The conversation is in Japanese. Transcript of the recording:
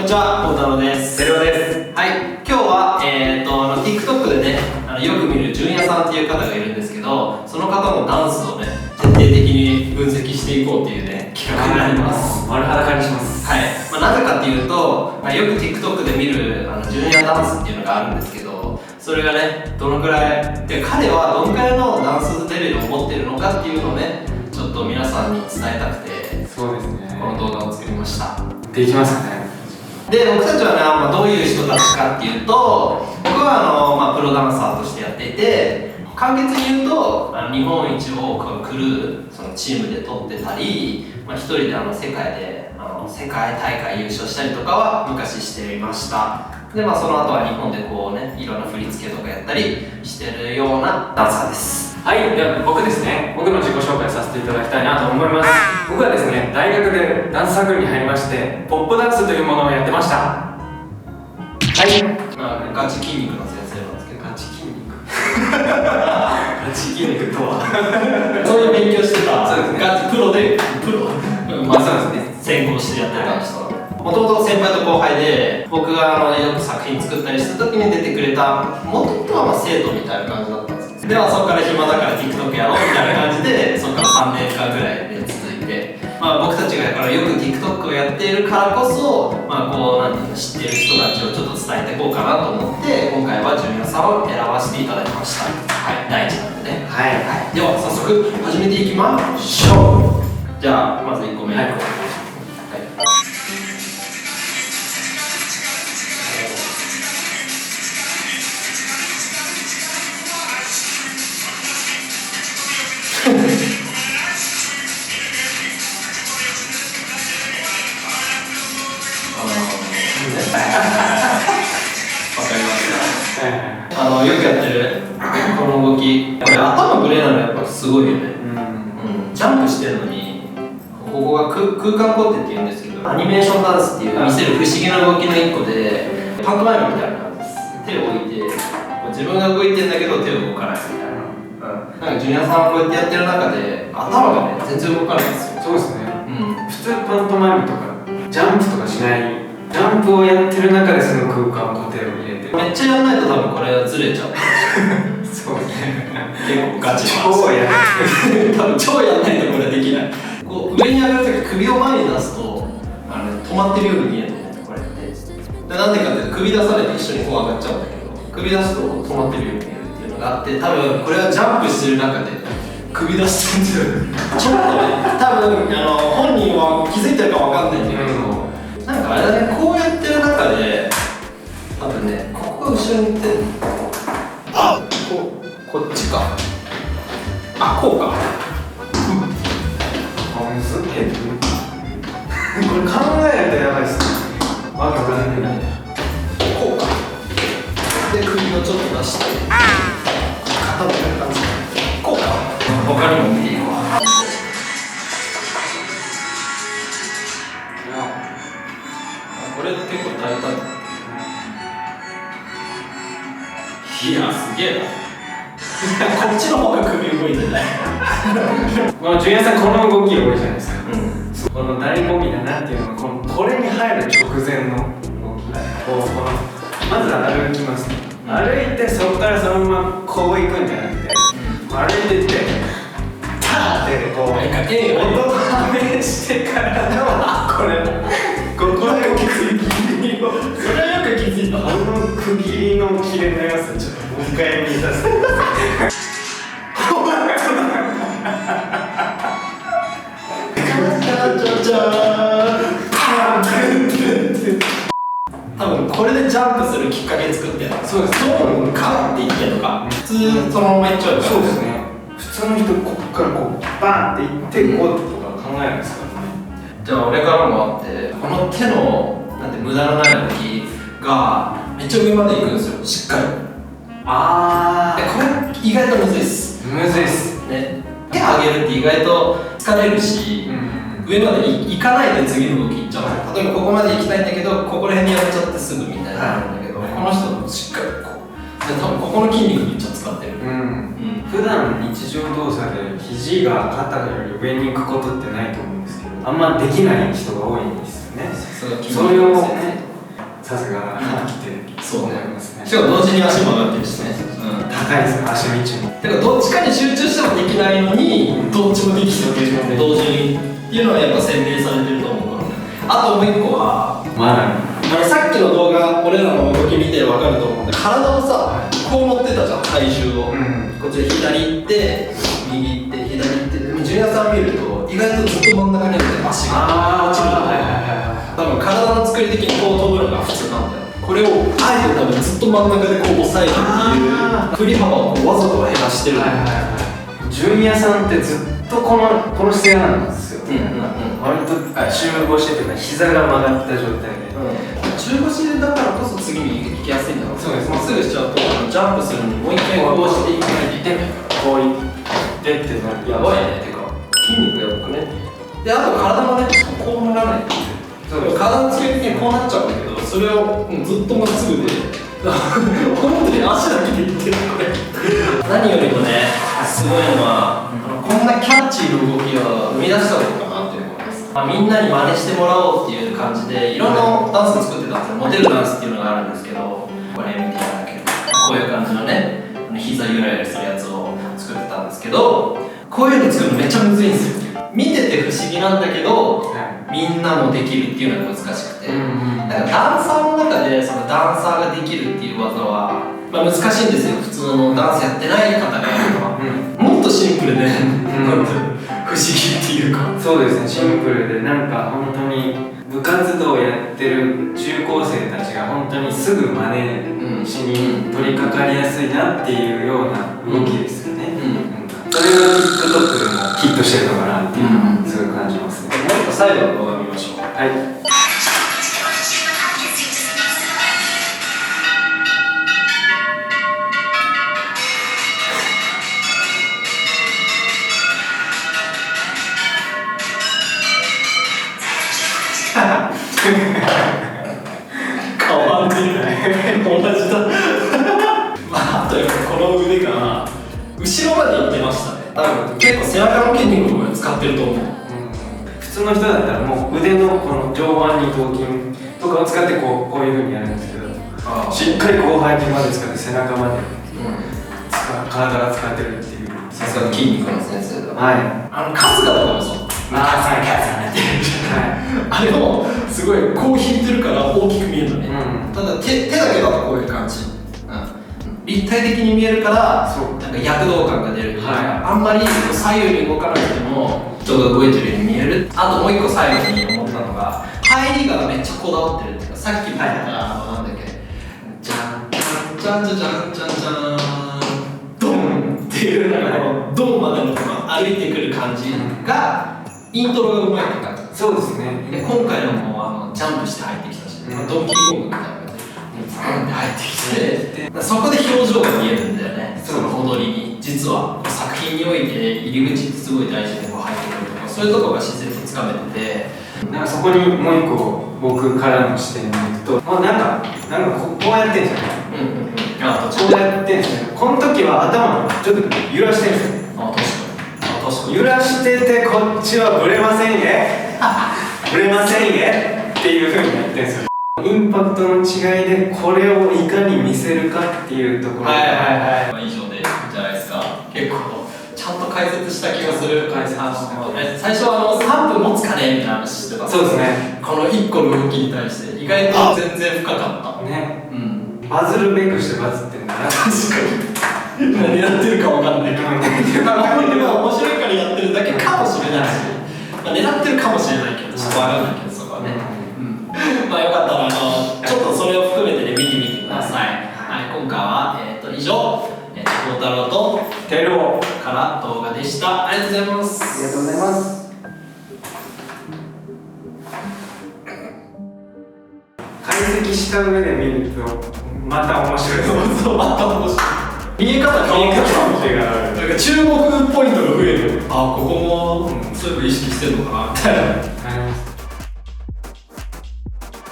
んにちは、孝太郎です。ゼロです。はい、今日は、TikTok でね、よく見る純也さんっていう方がいるんですけど、その方のダンスをね、徹底的に分析していこうっていうね、企画になります。丸裸にします。はい、なぜかっていうと、よく TikTok で見る純也ダンスっていうのがあるんですけど、それがね、どのくらい、で彼はどのくらいのダンスレベルを持ってるのかっていうのをね、ちょっと皆さんに伝えたくて、そうですね。この動画を作りました。できますかね。で、僕たちはね、どういう人たちかっていうと、僕はプロダンサーとしてやっていて、簡潔に言うと日本一をクルーそのチームで取ってたり、一人で世界で世界大会優勝したりとかは昔していました。で、その後は日本でこうね、いろんな振り付けとかやったりしてるようなダンサーです。はい、では僕ですね、僕の自己紹介させていただきたいなと思います。僕はですね、大学でダンスサークルに入りまして、ポップダンスというものをやってました。はい。ガチ筋肉の先生なんですけど。ガチ筋肉ガチ筋肉とはそういう勉強してた。そうですね。ガチプロで、そうですね。専攻してやってた人。もともと先輩と後輩で、僕がよく作品作ったりした時に出てくれた、もともとは生徒みたいな感じだったんですけど、ではそこから暇だから TikTok やろうみたいな感じで、そこから3年間ぐらいで続いて、僕たちがよく TikTok をやっているからこそ、こうなんていうの、知っている人たちをちょっと伝えていこうかなと思って、今回は純也さんを選ばせていただきました。はい、第一弾でね。はい、はい。では早速始めていきましょう。じゃあまず1個目。はい。わかりますか？よくやってるこの動き、これ頭ブレなのやっぱすごいよね。ジャンプしてるのに、ここが空間コテっていうんですけど、アニメーションダンスっていう見せる不思議な動きの一個で、パントマイムみたいな感じです。手を置いて、自分が動いてるんだけど手を動かないみたいな。なんかジュニアさんはこうやってやってる中で、頭がね、全然動かないんですよ。そうですね。普通パントマイムとか、ジャンプとかしない。ジャンプをやってる中でその空間固定を入れてめっちゃやらないと多分これはずれちゃうそうね結構ガチ超やらない多分超やらないとこれできないこう上に上がるとき首を前に出すと止まってるように見えるのねこれってでなんでかっていうと首出されて一緒にこう上がっちゃうんだけど首出すと止まってるように見えるっていうのがあって多分これはジャンプしてる中で首出してるんですよちょっとね多分本人は気づいてるかわかんないんだけど、なんかあれだね、こうやってる中で多分ね、ここが後ろに行ってこっちかこうかむずっこれ考えるとやばいっすねわけわかんないこうかで、首をちょっと出して肩みたいな感じこうか他にも見ていいわこれ結構大胆だいや、すげえなこっちの方が首動いてないジュニアさんこの動き多いじゃないですか、この醍醐味だなっていうのがこれに入る直前の動きまず歩きます、歩いてそこからそのままこう行くんじゃなくて、歩いてってターってこう音がはめしてからのここで区切りをそれはよく気づいたこの区切りの切れのやつちょっともう一回見させてください多分これでジャンプするきっかけ作ってるそうですゾーンかって言ってるのか普通そのままいっちゃうからそうですね普通の人こっからこうバーンっていってこうとか考えるんですからねじゃあ俺からもあってこの手のなんて無駄のない動きがめっちゃ上まで行くんですよしっかりこれ意外とむずいっすむずいっすね手上げるって意外と疲れるし、上まで行かないで次の動き行っちゃう、例えばここまで行きたいんだけどここら辺にやっちゃってすぐみたいなのなんだけど、この人しっかりこうで多分ここの筋肉めっちゃ使ってる、普段日常動作で肘が肩より上に行くことってないと思うんですけどあんまできない人が多いんですよね。それをさすが飽きてそうね思いますね。しかも同時に足も上がってるしね、高いですよ、足道も。だからどっちかに集中してもできないのに、どっちもできてる同時にっていうのはやっぱ洗練されてると思うからね。あともう一個はさっきの動画俺らの動き見て分かると思うんで、体をさこう持ってたじゃん、体重を、こっちで左行って右行って左行って、でもジュニアさん見ると意外とずっと真ん中にあって足が落ちるので、多分体の作り的にこう飛ぶのが普通なんだよ。これをあえて多分ずっと真ん中でこう押さえるっていう振り幅をこうわざと減らしてる。ジュニアさんってずっとこの姿勢なんですよ。割と中腰っていうか膝が曲がった状態で、中腰だからこそ次に行きやすいんだろう。そうです。まっすぐしちゃうとジャンプするのにもう一回こうしていかないといけない。こういってってなる。やばいね。てか筋肉やばくね。であと体もねこうならないっていう。体の作り的にこうなっちゃうんだけど、それをずっとまっすぐで本当に足だけでいってるこれ。何よりもねすごいのは、こんなキャッチーな動きを生み出したことかなって思います。みんなに真似してもらおうっていう感じでいろんなダンス作ってたんですよ。モデルダンスっていうのがあるんですけど、これ見ていただけるこういう感じのね膝ゆらゆらするやつを作ってたんですけど、こういうの作るのめっちゃむずいんですよ。見てて不思議なんだけど、みんなもできるっていうのが難しくて、だからダンサーの中でそのダンサーができるっていう技は、難しいんですよ。普通のダンスやってない方がやるのは、もっとシンプルで、不思議っていうか。そうですね、シンプルでなんか本当に部活動やってる中高生たちが本当にすぐ真似しに取り掛かりやすいなっていうような動きですよね。それが TikTok でもヒットしてるのかなっていうのをすごい感じますね。もう一個最後の動画見ましょう。はい。変わんねえ同じだ。あとやっぱこの腕が後ろまでいってましたね。多分結構背中の筋肉も使ってると思う。普通の人だったらもう腕のこの上腕二頭筋とかを使ってこういう風にやるんですけど、しっかり広背筋まで使って背中まで、体が使ってるっていう。さすが筋肉の先生だ。はい。春日とかもそう。あれもすごいこう引いてるから大きく見えるのね。ただ手だけだとこういう感じ。立体的に見えるからなんか躍動感が出るっていうか、あんまり左右に動かなくても人が動いてるように見える。あともう一個最後に思ったのが入りがめっちゃこだわってるっていうか、さっきも言ったなんだっけ、じゃんじゃんじゃんじゃんじゃんじゃんドンっていうなんかこのドンまでの歩いてくる感じがイントロがうまいって感じ。そうですね。で今回のもジャンプして入ってきたし、ドンキーコングみたいな感じでザンって入ってきて、そこで表情が見えるんだよね。その踊りに実は作品において入り口ってすごい大事でこう入ってくるとか、そういうところが自然につかめてて、なんかそこにもう一個僕からの視点でいくと、もうなんかこうやってんですよね。こうやってんですよね。この時は頭をちょっと揺らしてるんですよ。揺らしててこっちはブレませんねブレませんねっていう風にやってるんですよ。インパクトの違いでこれをいかに見せるかっていうところが以上でいいんじゃないですか。結構ちゃんと解説した気がする。最初は3分持つかねみたいな話してた。そうですね。この1個の動きに対して意外と全然深かったね。バズるべくしてバズってるんだな。確かに何やってるかわかんないけど、本人は面白いからやってるだけかもしれないし、狙ってるかもしれないけど、ちょっとわかんないけど、そこはね。よかったらちょっとそれを含めてね見てみてください。今回は以上、孝太郎とテロから動画でした。ありがとうございます。ありがとうございます。解析した上で見るとまた面白い。そうまた面白い。見え方変わった。なんか注目ポイントが増える。ここもそういえば意識してるのかなみたいな。